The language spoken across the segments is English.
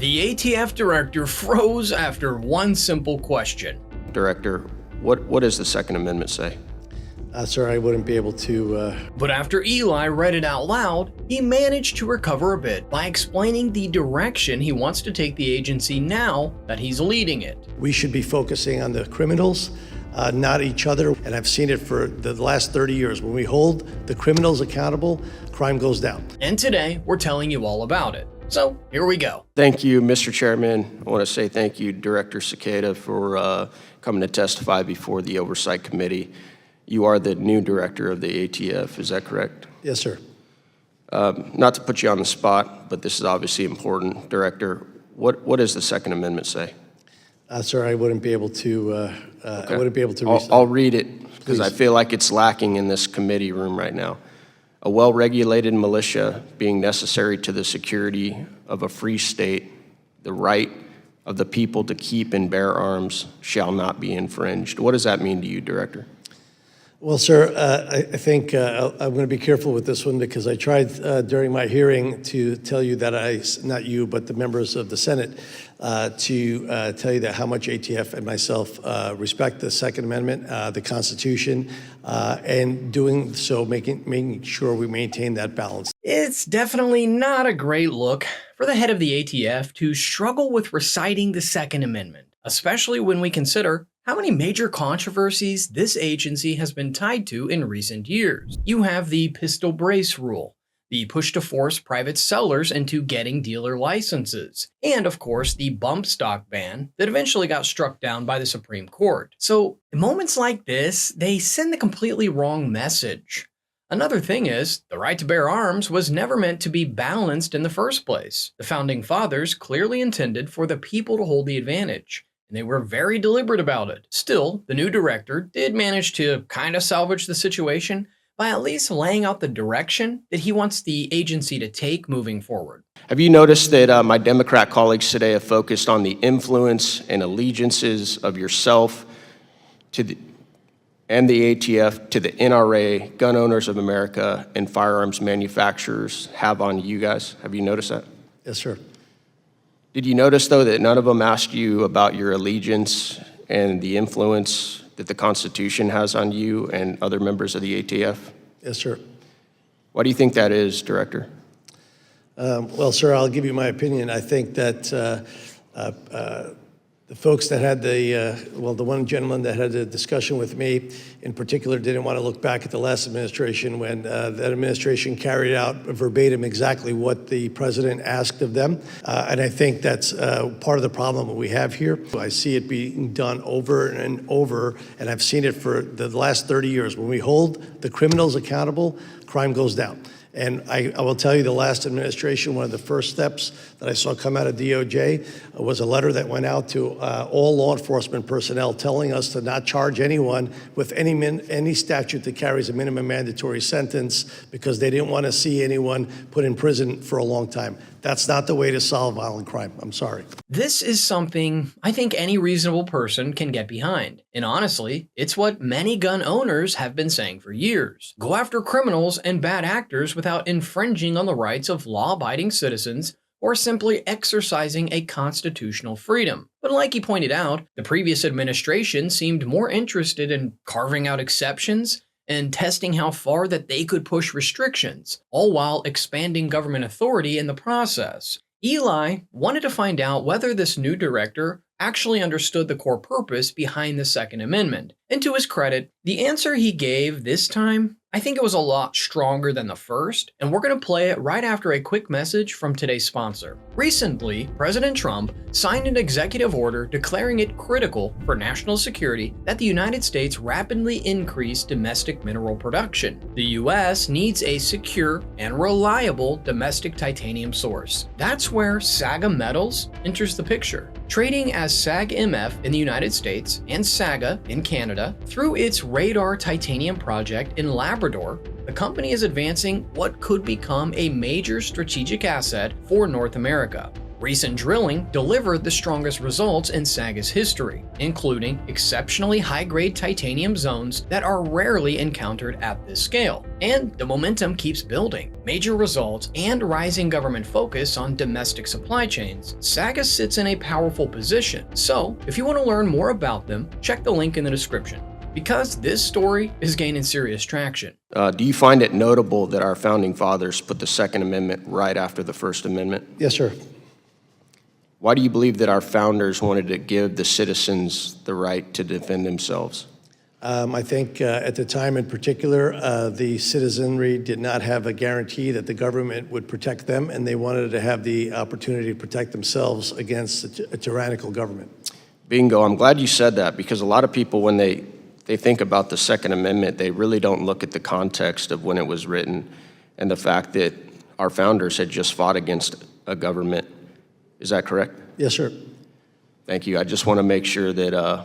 The ATF director froze after one simple question. Director, what does the Second Amendment say? Sir, I wouldn't be able to... But after Eli read it out loud, he managed to recover a bit by explaining the direction he wants to take the agency now that he's leading it. We should be focusing on the criminals, not each other. And I've seen it for the last 30 years. When we hold the criminals accountable, crime goes down. And today, we're telling you all about it. So here we go. Thank you, Mr. Chairman. I want to say thank you, Director Cekada, for coming to testify before the Oversight Committee. You are the new director of the ATF, is that correct? Yes, sir. Not to put you on the spot, but this is obviously important. Director, what does the Second Amendment say? Sir, I wouldn't be able to... Okay. I wouldn't be able to... I'll read it because I feel like it's lacking in this committee room right now. A well-regulated militia being necessary to the security of a free state, the right of the people to keep and bear arms shall not be infringed. What does that mean to you, Director? Well, sir, I think I'm going to be careful with this one because I tried during my hearing to tell you that not you, but the members of the Senate, to tell you that how much ATF and myself respect the Second Amendment, the Constitution, and doing so, making sure we maintain that balance. It's definitely not a great look for the head of the ATF to struggle with reciting the Second Amendment, especially when we consider how many major controversies this agency has been tied to in recent years. You have the pistol brace rule, the push to force private sellers into getting dealer licenses, and of course the bump stock ban that eventually got struck down by the Supreme Court. So in moments like this, they send the completely wrong message. Another thing is, the right to bear arms was never meant to be balanced in the first place. The Founding Fathers clearly intended for the people to hold the advantage, and they were very deliberate about it. Still, the new director did manage to kind of salvage the situation by at least laying out the direction that he wants the agency to take moving forward. Have you noticed that my Democrat colleagues today have focused on the influence and allegiances of yourself and the ATF to the NRA, Gun Owners of America, and firearms manufacturers have on you guys? Have you noticed that? Yes, sir. Did you notice, though, that none of them asked you about your allegiance and the influence that the Constitution has on you and other members of the ATF? Yes, sir. Why do you think that is, Director? Well, sir, I'll give you my opinion. I think that the folks that had the one gentleman that had a discussion with me in particular didn't want to look back at the last administration when that administration carried out verbatim exactly what the president asked of them. And I think that's part of the problem that we have here. I see it being done over and over, and I've seen it for the last 30 years. When we hold the criminals accountable, crime goes down. And I will tell you, the last administration, one of the first steps that I saw come out of DOJ was a letter that went out to all law enforcement personnel telling us to not charge anyone with any statute that carries a minimum mandatory sentence because they didn't want to see anyone put in prison for a long time. That's not the way to solve violent crime. I'm sorry. This is something I think any reasonable person can get behind. And honestly, it's what many gun owners have been saying for years. Go after criminals and bad actors without infringing on the rights of law-abiding citizens or simply exercising a constitutional freedom. But like he pointed out, the previous administration seemed more interested in carving out exceptions and testing how far that they could push restrictions, all while expanding government authority in the process. Eli wanted to find out whether this new director actually understood the core purpose behind the Second Amendment. And to his credit, the answer he gave this time, I think it was a lot stronger than the first, and we're going to play it right after a quick message from today's sponsor. Recently, President Trump signed an executive order declaring it critical for national security that the United States rapidly increase domestic mineral production. The US needs a secure and reliable domestic titanium source. That's where Saga Metals enters the picture. Trading as SAGMF in the United States and Saga in Canada, through its Radar Titanium project in Labrador, the company is advancing what could become a major strategic asset for North America. Recent drilling delivered the strongest results in Saga's history, including exceptionally high-grade titanium zones that are rarely encountered at this scale. And the momentum keeps building. Major results and rising government focus on domestic supply chains, Saga sits in a powerful position. So, if you want to learn more about them, check the link in the description, because this story is gaining serious traction. Do you find it notable that our founding fathers put the Second Amendment right after the First Amendment? Yes, sir. Why do you believe that our founders wanted to give the citizens the right to defend themselves? I think at the time in particular, the citizenry did not have a guarantee that the government would protect them, and they wanted to have the opportunity to protect themselves against a tyrannical government. Bingo. I'm glad you said that, because a lot of people, when they think about the Second Amendment, they really don't look at the context of when it was written and the fact that our founders had just fought against a government. Is that correct? Yes, sir. Thank you. I just want to make sure that,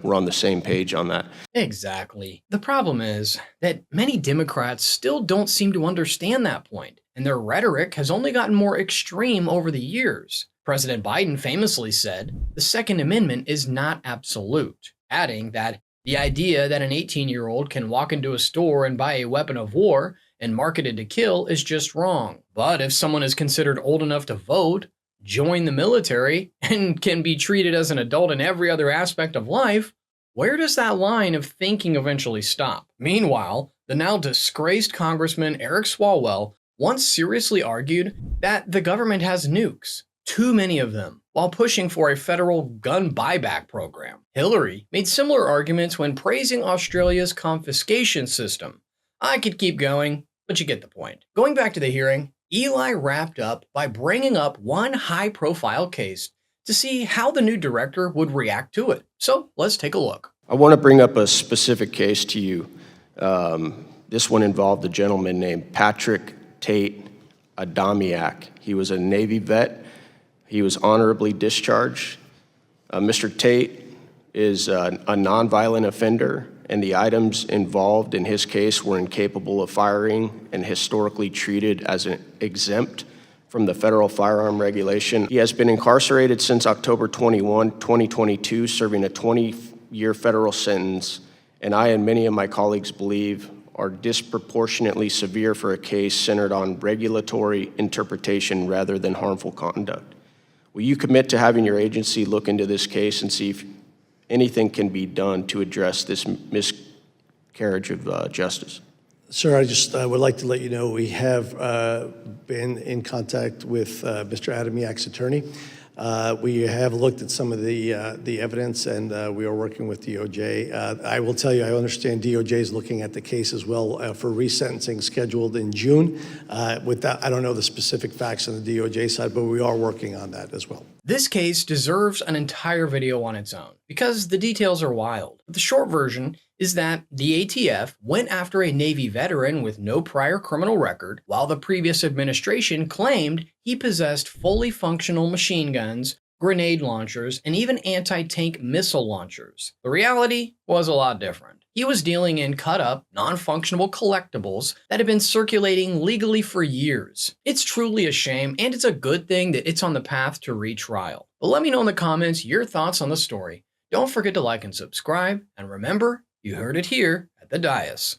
we're on the same page on that. Exactly. The problem is that many Democrats still don't seem to understand that point, and their rhetoric has only gotten more extreme over the years. President Biden famously said, "The Second Amendment is not absolute," adding that the idea that an 18-year-old can walk into a store and buy a weapon of war and market it to kill is just wrong. But if someone is considered old enough to vote, join the military, and can be treated as an adult in every other aspect of life, where does that line of thinking eventually stop? Meanwhile, the now disgraced Congressman Eric Swalwell once seriously argued that the government has nukes, too many of them, while pushing for a federal gun buyback program. Hillary made similar arguments when praising Australia's confiscation system. I could keep going, but you get the point. Going back to the hearing, Eli wrapped up by bringing up one high-profile case to see how the new director would react to it. So let's take a look. I want to bring up a specific case to you. This one involved a gentleman named Patrick Tate Adamiak. He was a Navy vet. He was honorably discharged. Mr. Tate is a nonviolent offender, and the items involved in his case were incapable of firing and historically treated as an exempt from the federal firearm regulation. He has been incarcerated since October 21, 2022, serving a 20-year federal sentence, and I and many of my colleagues believe are disproportionately severe for a case centered on regulatory interpretation rather than harmful conduct. Will you commit to having your agency look into this case and see if anything can be done to address this miscarriage of justice? Sir, I just would like to let you know we have been in contact with Mr. Adamiak's attorney. We have looked at some of the evidence, and we are working with DOJ. I will tell you, I understand DOJ is looking at the case as well for resentencing scheduled in June. With that, I don't know the specific facts on the DOJ side, but we are working on that as well. This case deserves an entire video on its own because the details are wild. But the short version is that the ATF went after a Navy veteran with no prior criminal record, while the previous administration claimed he possessed fully functional machine guns, grenade launchers, and even anti-tank missile launchers. The reality was a lot different. He was dealing in cut-up, non-functional collectibles that had been circulating legally for years. It's truly a shame, and it's a good thing that it's on the path to retrial. But let me know in the comments your thoughts on the story. Don't forget to like and subscribe, and remember, you heard it here at the Dais.